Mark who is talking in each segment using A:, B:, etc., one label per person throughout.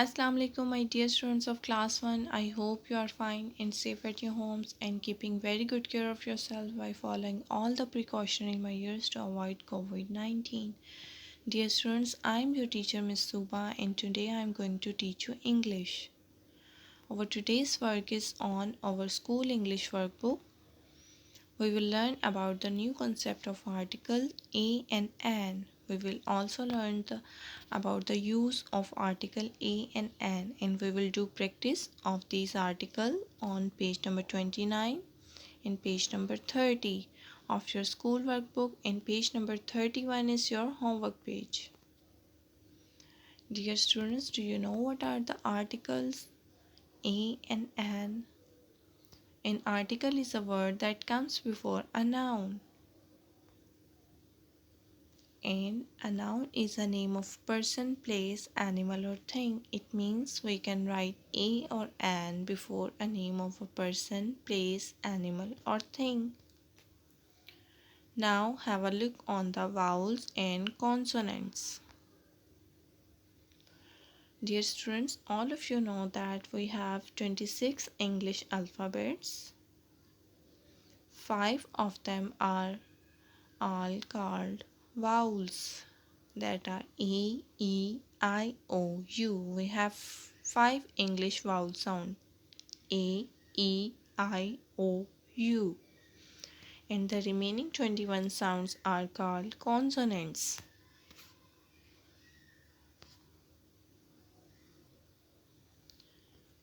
A: Assalamu alaikum, my dear students of class 1. I hope you are fine and safe at your homes and keeping very good care of yourself by following all the precautionary measures to avoid COVID-19. Dear students, I am your teacher Miss Suba and today I am going to teach you English. Our today's work is on our school English workbook. We will learn about the new concept of article a and an. We will also learn about the use of article a and we will do practice of these articles on page number 29 and page number 30 of your school workbook, and page number 31 is your homework page. Dear students, do you know what are the articles a and an? An article is a word that comes before a noun. And a noun is a name of person, place, animal, or thing. It means we can write a or an before a name of a person, place, animal, or thing. Now have a look on the vowels and consonants. Dear students, all of you know that we have 26 English alphabets. 5 of them are all called vowels, that are A, E, I, O, U. We have 5 English vowel sounds A, E, I, O, U. And the remaining 21 sounds are called consonants.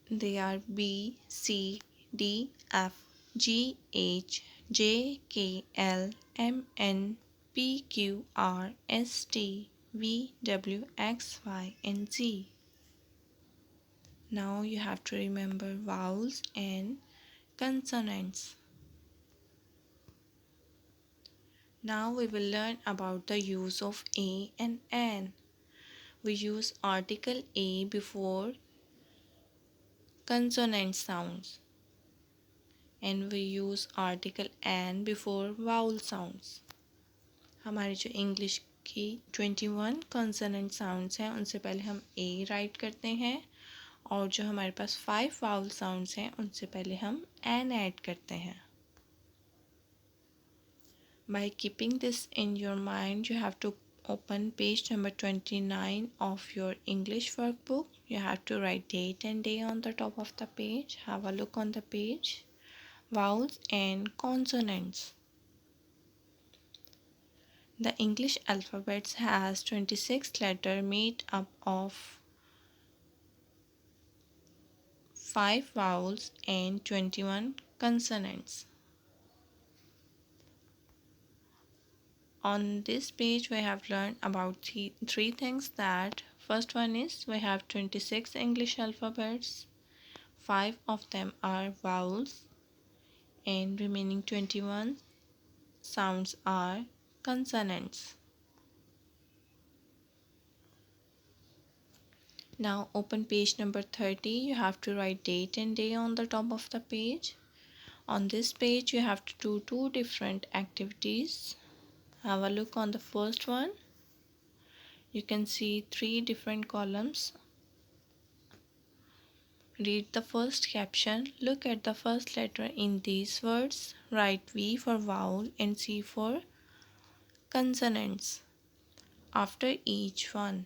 A: They are B, C, D, F, G, H, J, K, L, M, N, P, Q, R, S, T, V, W, X, Y, and Z. Now you have to remember vowels and consonants. Now we will learn about the use of a and an. We use article a before consonant sounds and we use article an before vowel sounds. हमारी जो English की 21 consonant sounds हैं उनसे पहले हम ए right करते हैं और जो हमारे पास 5 वाउल साउंड्स हैं उनसे पहले हम एन ऐड करते हैं. By keeping this in your mind, you have to open page number 29 of your English workbook. You have to write date and day on the top of the page. Have a look on the page. Vowels and consonants. The English alphabet has 26 letters made up of 5 vowels and 21 consonants. On this page we have learned about three things. That first one is we have 26 English alphabets. 5 of them are vowels and remaining 21 sounds are consonants. Now open page number 30. You have to write date and day on the top of the page. On this page you have to do two different activities. Have a look on the first one. You can see 3 different columns. Read the first caption. Look at the first letter in these words. Write V for vowel and C for consonants after each one.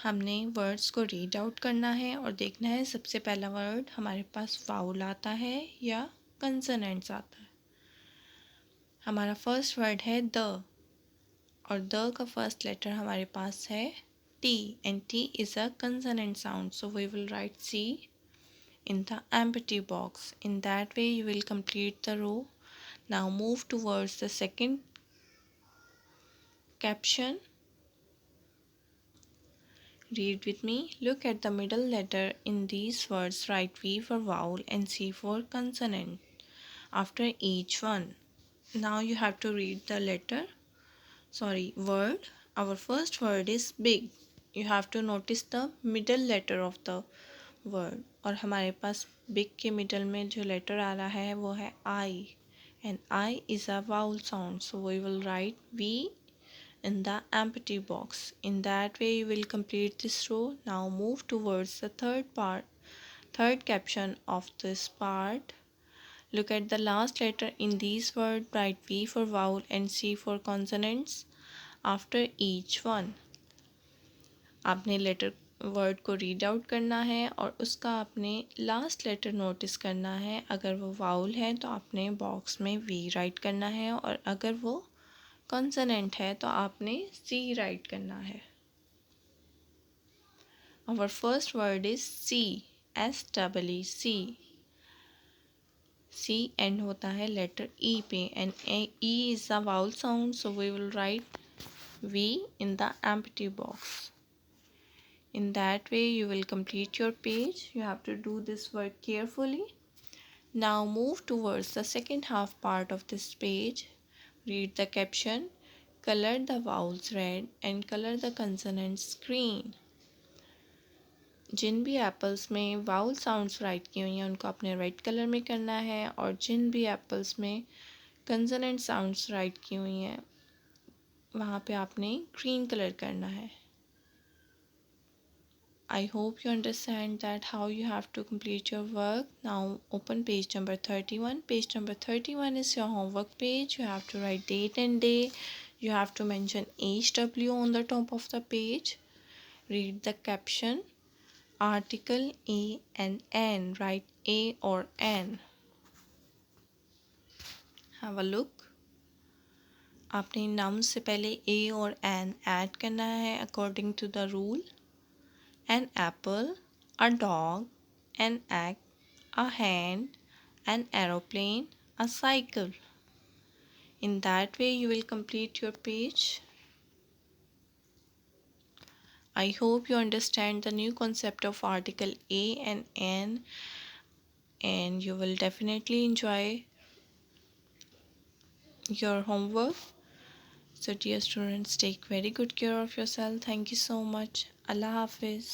A: हमने words को read out करना है और देखना है सबसे पहला word हमारे पास वाउल आता है या कंसोनेंट्स आता है. हमारा फर्स्ट वर्ड है द और द का फर्स्ट लेटर हमारे पास है T and T is a consonant sound. So we will write C in the empty box. In that way you will complete the row. Now move towards the second caption. Read with me. Look at the middle letter in these words. Write V for vowel and C for consonant after each one. Now you have to read the word. Our first word is big. You have to notice the middle letter of the word. और हमारे पास big के middle में जो letter आ रहा है वो है I and I is a vowel sound. So we will write we in the empty box. In that way you will complete this row. Now move towards the third caption of this part. Look at the last letter in these words. Write V for vowel and C for consonants after each one. आपने letter word को read out करना है और उसका आपने last letter notice करना है. अगर वो वाउल है तो आपने बॉक्स में वी राइट करना है और अगर वो कॉन्सोनेंट है तो आपने सी राइट करना है. Our first word is see. SEE. See end होता है लेटर ई पे and E is a vowel sound, so we will write V in the empty box. In that way you will complete your page. You have to do this work carefully. Now move towards the second half part of this page. Read the caption. Color the vowels red and color the consonants green. जिन भी apples में vowel sounds right की हुई हैं उनको आपने red colour में करना है और जिन भी एप्पल्स में कंसोनेंट साउंड्स राइट की हुई हैं वहाँ पे आपने ग्रीन कलर करना है. I hope you understand that how you have to complete your work. Now open page number 31. Page number 31 is your homework page. You have to write date and day. You have to mention HW on the top of the page. Read the caption. Article A and N. Write A or N. Have a look. आपने noun से पहले A और N add करना है according to the rule. An apple, a dog, an egg, a hen, an aeroplane, a cycle. In that way you will complete your page. I hope you understand the new concept of article A and N and you will definitely enjoy your homework. So dear students, take very good care of yourself. Thank you so much. Allah Hafiz.